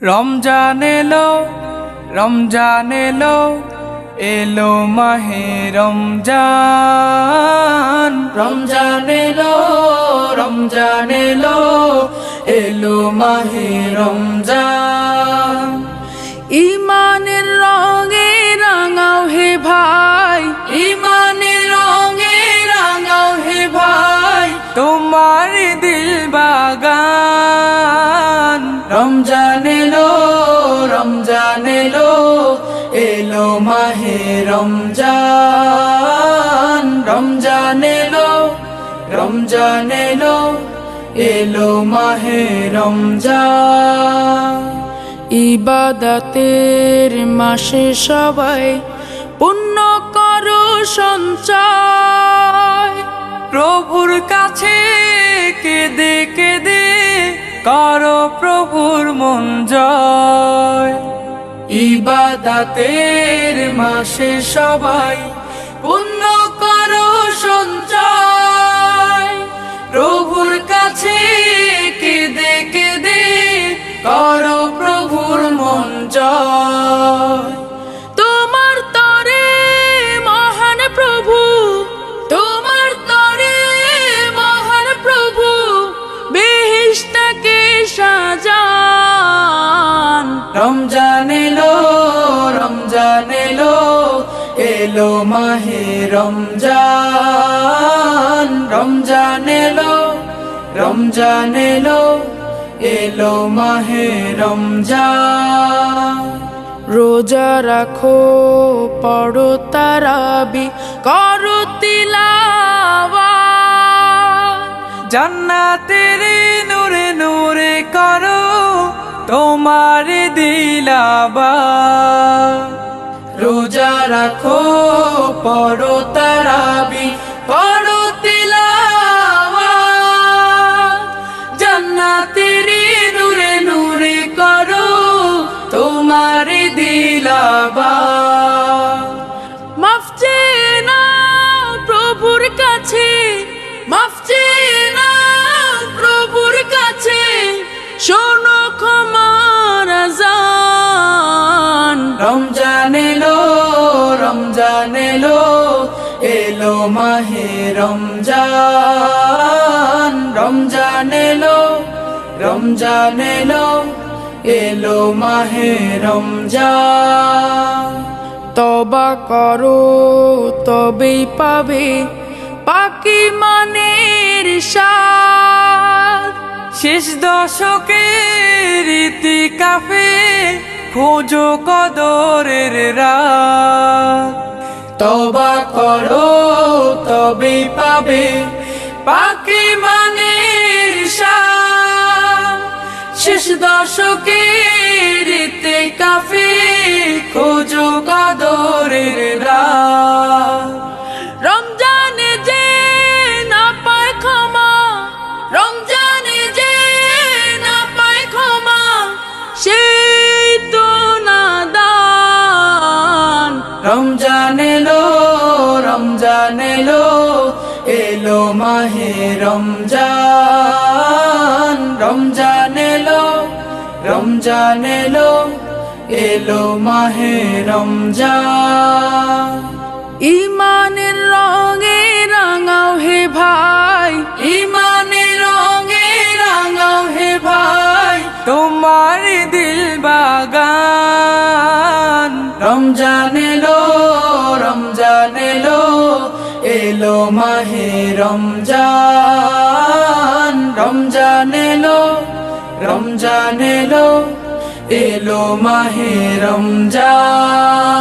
রমজান এলো, রমজান এলো, এলো মাহে রমজান। রমজান এলো, রমজান এলো, এলো মাহে রমজান। ইমানের রঙে রাঙাও হে ভাই, ইমানের রঙে রাঙাও হে ভাই, তোমার দিল বাগান। রমজান এলো, রমজান এলো, এলো মাহে রমজান। রমজান এলো, রমজান এলো, এলো মাহে রমজান। ইবাদতের মাসে সবাই পুণ্য করো সঞ্চয়। প্রভুর কাছে কেঁদে কেঁদে করো প্রভুর মন জয়। ইবাদতের মাসে সবাই পুণ্য করো সঞ্চয়। প্রভুর কাছে কেঁদে কেঁদে করো প্রভুর মন জয়। তোমার তরে মহান প্রভু, তোমার তরে মহান প্রভু বেহেশতকে সাজান। রমজান এলো, রমজান এলো, এলো মাহে রমজান। রমজান এলো, রমজান এলো, এলো মাহে রমজান। রোজা রাখো, পড়ো তারাবি, করো তিলাওয়াত। জান্নাতের নূরে নূরে করো তোমার দিলাবাত। রোজা রাখো, পড়ো তারাবি, করো তিলাওয়াত। জান্নাতের নূরে নূরে করো তোমার দিলাবাত। মাফ চেয়ে নাও প্রভুর কাছে, মাফ চেয়ে নাও প্রভুর কাছে, শোনো ক্ষমার আযান। রমজান এলো, রমজান এলো, এলো মাহে রমজান। রমজান এলো, রমজান এলো, এলো মাহে রমজান। তওবা করো তবেই পাবে পাকি মানের স্বাদ। শেষ দশকের ইতিকাফে খোঁজো কদরের রাত। তওবা করো তবেই পাবে পাকি মানের স্বাদ। শেষ দশকের ইতিকাফে খোঁজো কদরের রাত। রমজানে যে না পায় ক্ষমা, রমজানে যে না পায় ক্ষমা, সেই তো নাদান। রমজান এলো, রমজান এলো, এলো মাহে রমজান। রমজান এলো, রমজান এলো, এলো মাহে রমজান। ইমানের রঙে রাঙাও হে ভাই, ইমানের রঙে রাঙাও হে ভাই, তোমার দিল বাগান। রমজান এলো, রমজান এলো, এলো মাহে রমজান। রমজান এলো, রমজান এলো, এলো মাহে রমজান।